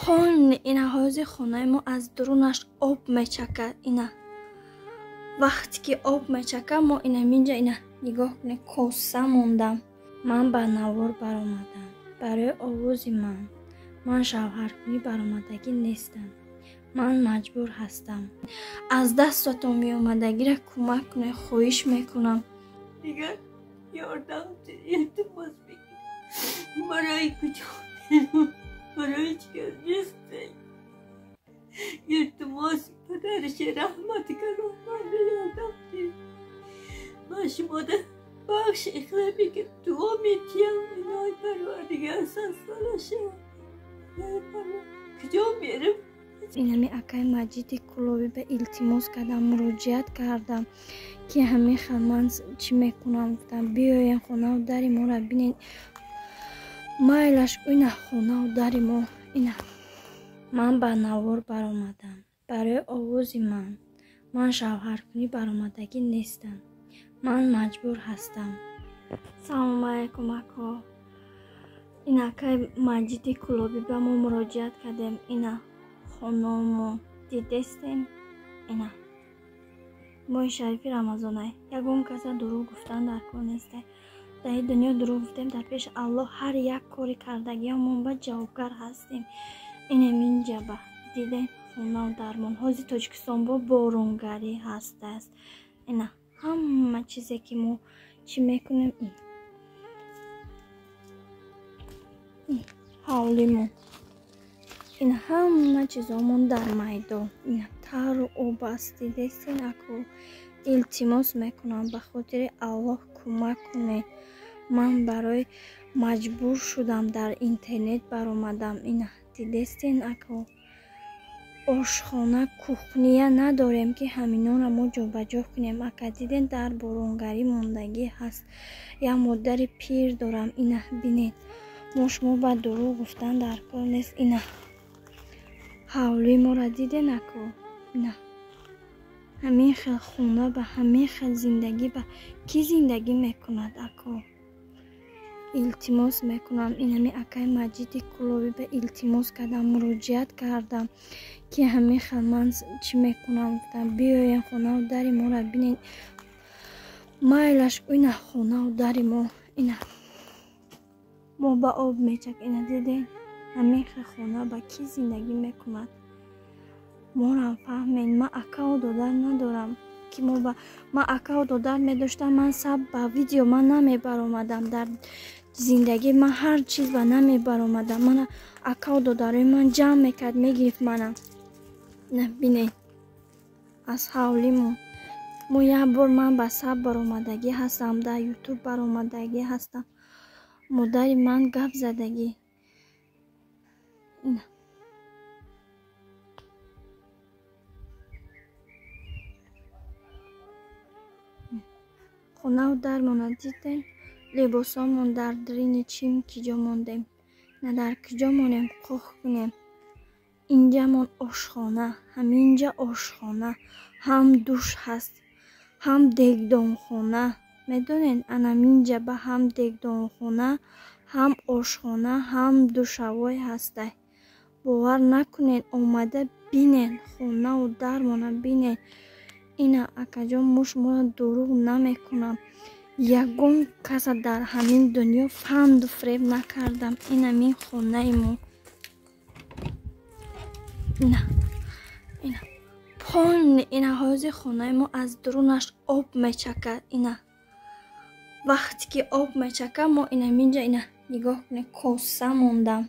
پایین این حوض خانه ما از درونش آب میچکه. اینا وقتی که آب میچکه ما اینجا نگاه کنه کوسه موندم. من به نوار برآمدم برای آواز من شوهرکنی برآمدگی نیستم. من مجبور هستم از دستتون می آمدگی را کمک کنه. خواهش میکنم دیگر یاردم التماس بگیر. برای کجا برای چی نیستی؟ التماس پدرش رحمتی که رحمان یادم دید. من شما ده بخش اخلاق بگیر دعا میتیم اینای پروردگار سالشه. کجا میرم؟ اینمی اکای مجید کلوبی به التماس کردم، مراجعت کردم که همه خلمن چی میکنم. گفتم بیاین خونه و دری ما را بینین. مایلش اینه خونه و دری ما اینه. من به نوار برآمدم برای آواز من شوهرکنی برآمدگی نیستم. من مجبور هستم. سلام علیکم اکا. این اکای مجید کلوبی به ما مراجعت کردیم. اینه خانم دیدستین. اینا ماه شریفی رمضانه. یگون کسا دروغ گفتن در کار نیسته. در این دنیا دروغ گفتیم در پیش الله هر یک کاری کردگی همون با جوابگر هستیم. اینم اینجا با دیدین خونه و درمان حوض تاجیکستان با بارونگری هست است. اینا همه چیزی که ما چی میکنیم این حالیمون. این همه چیزامون در میدان. این تر و آب است. دیدین اکو التماس میکنم به خاطر الله کمک کنه. من برای مجبور شدم در اینترنت برآمدم. این دیدین اکو آشخانه کوخنیه نداریم که همینا را ما جابجا کنیم. اکا دیدین در بارونگری موندگی هست. یا مادر پیر دارم. اینا بینید ما شما با دروغ گفتن در کار نیست. اینا حولی ما را دیدین اکو. اینا همین خیل خونه به همین خیل زندگی به کی زندگی میکند اکو. التماس میکنم. اینمی اکای مجید کلوبی به التماس کردم، مراجعت کردم که همین خیل من چی میکنم. گفتم بیاین خونه و دری ما را بینین. مایلش اینه خونه و دری ما اینه. ما با آب میچک. اینه دیدین همین خیل خونه با کی زندگی میکند. ما را فهمین. من اکا و دادر ندارم که ما اکا و دادر میداشتم. من سب با ویدیو من نمیبر آمدم در زندگی. من هر چیز با نمیبر آمدم. من اکا و دادر من جمع میکرد میگرفت منم. نه بینید از حولیمون ما یک بار من با سب بر آمدگی هستم. در یوتیوب بر آمدگی هستم. مادر من گپ زدگی. نه خونه و درمان دیدین. لباسامون در درین چیم کجا موندیم. نه در کجا مونیم قخ کنیم. اینجا من آشخانه. همینجا آشخانه هم دوش هست هم دگدان خونه. میدونین انم اینجا به هم دگدان خونه هم آشخانه هم دوشوای هسته. باور نکنین اومده بینین خونه و درمان بینین. اینا اکا جان مش ما دروغ نمیکنم. یگون کس در همین دنیا فند و فریب نکردم. اینمی خونه ایمو. اینا پایین این حوض خانه ما از درونش آب میچکه. اینا وقتی که آب میچکه ما اینجا نگاه کنه کوسه موندم.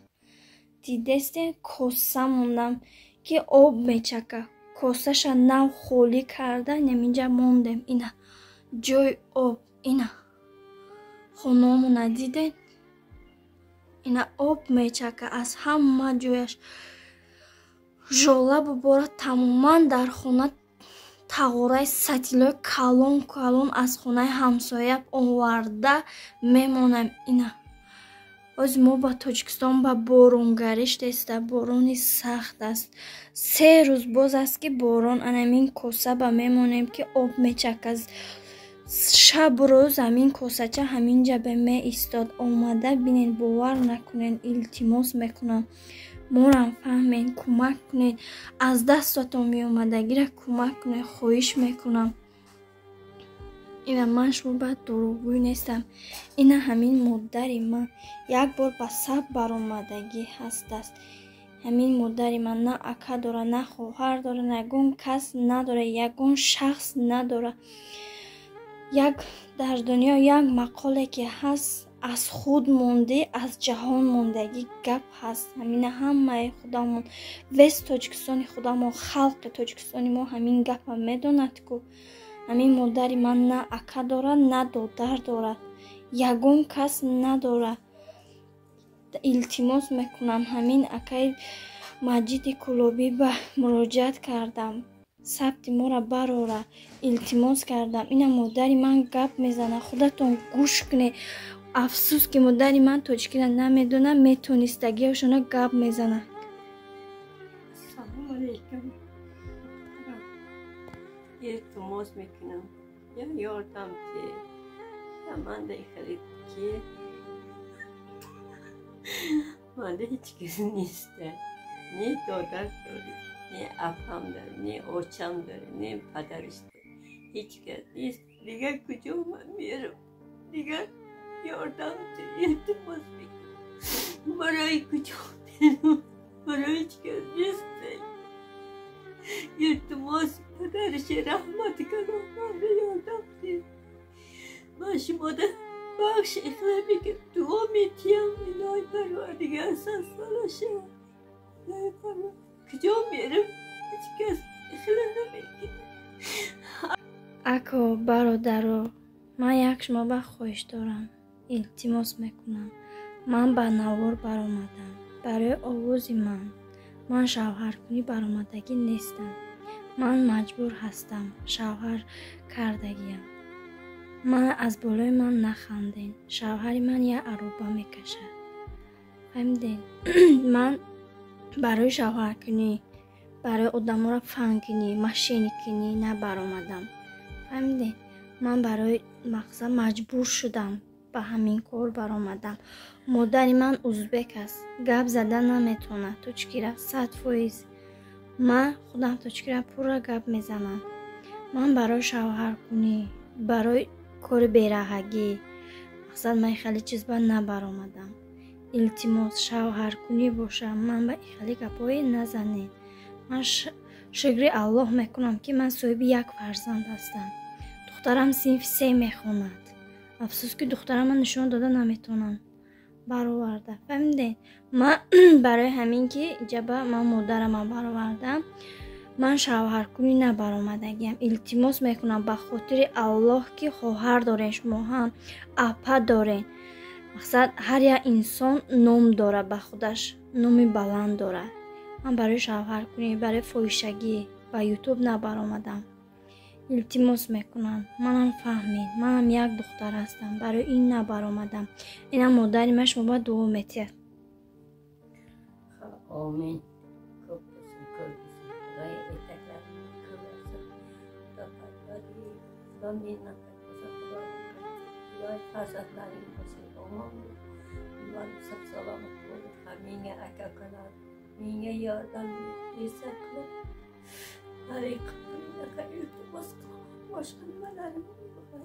دیدستین کوسه موندم که آب میچکه. کوسهش نو خالی کرده. اینجا موندیم. اینا جای آب. اینا خونه‌مون ندیدین. اینا آب میچکه از همه جایش. ژوله بباره تماما در خونه تغییرای سطیلای کلون از خونه همسایه آورده میمونم. اینا از ما با تاجیکستان با بارونگریش دسته. بارونی سخت است. 3 روز باز است که بارون. انمین کوسه با میمونیم که آب میچک از شب روز. همین کوسچه همینجا به می ایستاد. اومده بینین باور نکنین التماس میکنم. ما را فهمین. بفهمین، کمک کنین. از دستتون می اومدگی را کمک کنین. خواهش میکنم. اینا من شما باید دروغگوی نیستم. اینا همین مادری من یک بار به سب برآمدگی هست است. همین مادری من نه اکا داره، نه خواهر داره، نه یگون کس نداره، یگون شخص نداره. یک در دنیا یک مقاله که هست، از خود مونده، از جهان موندگی گپ هست. همین همه خدامون وست تاجیکستانی خدامون خلق تاجیکستانی ما همین گپ هم میدوند که همین مادری من نه اکا داره، نه دادر داره، یگون کس نداره. التماس میکنم همین اکای مجید کلوبی به مراجعت کردم، ثبت ما را براره. التماس کردم اینا مادری من گپ میزنه، خودتون گوش کنه. افسوس که مادری من تاجیکی را نمیدونه، میتونستگی هاشون گپ میزنه. سلام علیکم. التماس میکنم یا یادم که من خرید که مانده هیچ کسی نیسته. نه دادر داری، نه اپم داری، نه اوچم داری، نه پدرش داری. هیچ کس نیست. دیگه کجا من میرم؟ دیگه یادم که التماس میکنم. برای کجا میرم؟ برای هیچ کس نیسته. التماس پدرش رحمت کنم. من یادم که من شما ده بخش اخلاقی که دعا میتیم اینای پروردگار سالشه. اینای پروردگار کجا میرم؟ هیچ کس اخلاق نمیکنه. اکو برادرو، من یک شما به خواهش دارم. التماس میکنم. من به نوار برآمدم. برای آواز من شوهر کنی برآمدگی نیستم. من مجبور هستم شوهر کردگیم. من از بالای من نخندین. شوهر من یه عروبه میکشه. فهمیدین؟ من برای شوهر کنی، برای آدم را فن کنی، ماشین کنی نبرآمدم. فهمیدین؟ من برای مقصد مجبور شدم به همین کار برآمدم. مادر من ازبک است، گپ زدن نمیتونه. تو چکیره 100%. من خودم تو چکیره پورا گپ میزنم. من برای شوهر کنی، برای کار بیرهگی مقصد من خیلی چیز با نبرآمدم. التماس شوهر کنی باشه. من به خیلی گپای نزنید. من شکر الله میکنم که من صاحب یک فرزند هستم. دخترم صنف 3 میخواند. افسوس که دخترم من نشون داده نمیتونم برآورده. فهمیدین؟ من برای همین که جبه من مادرم برآوردم، من شوهر کنی نبرآمدگیم. التماس میکنم به خاطر الله که خواهر دارین، شما هم اپا دارین. مقصد هر یک انسان نام داره، به خودش نام بلند داره. من برای شوهر کنی، برای فاحشگی به یوتیوب نبرآمدم. التماس میکنم. منم فهمید. منم یک دختر هستم. برای این نبرآمدم. اینم مادری من شما باید دعا میتید. آمین. خوب بسیم خدای اتکر کبرسن تا پدری دامین نکرد خدای فرزد داریم بسیم آمان من سب سلامت بود همینه اکا کنار مینه یادم بیسر کلو هری قبلی نکرد التماس کنم مشکل مدارم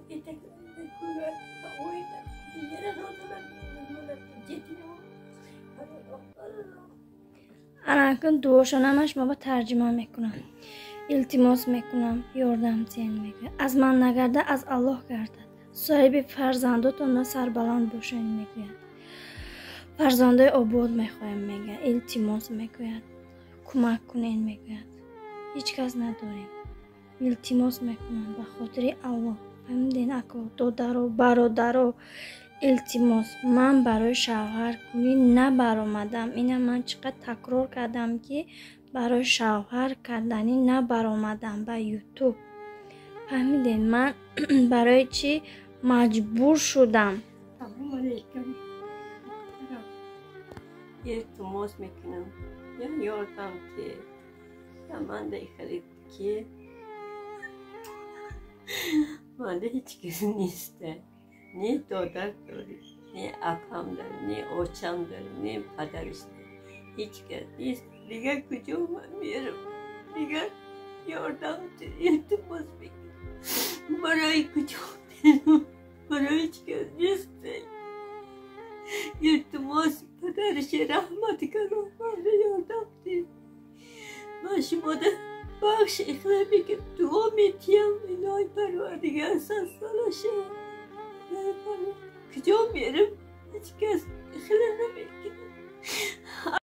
اتکر نکرد اویده دیگه رو جدی انا کن دوشانمش ما با ترجمه میکنم. التماس میکنم یاردم زین میگه. از من نگرده از الله گردد. صاحب فرزنداتون سربلند باشین میگوید. فرزنده آباد میخوایم میگه. التماس میگوید. کمک کنین میگوید. هیچ کس نداریم. التماس میکنم به خاطر الله. فهمیدین اکو دادر و برادر و التماس من برای شوهر کنی نبرآمدم. اینم من چقدر تکرار کردم که برای شوهر کردنی نبرآمدم به یوتیوب. فهمیدین؟ من برای چی مجبور شدم. سلام علیکم. التماس میکنم یا یادم که من خرید که مانده هیچ کسی نیسته. نه دادر داری، نه اپم داری، نه اوچم داری، نه پدرش داری. هیچ کس نیست. دیگه کجا من میرم؟ دیگه یاردم التماس بگیر. برای کجا میرم؟ برای هیچ کس نیسته. التماس پدرش رحمت کنم من یاردم دید. من شما ده بخش اخلاق بگم دعا میتیم الهی پروردگار 100 سالشه. کجا میرم؟ هیچ کس اخلاق نمیکنه.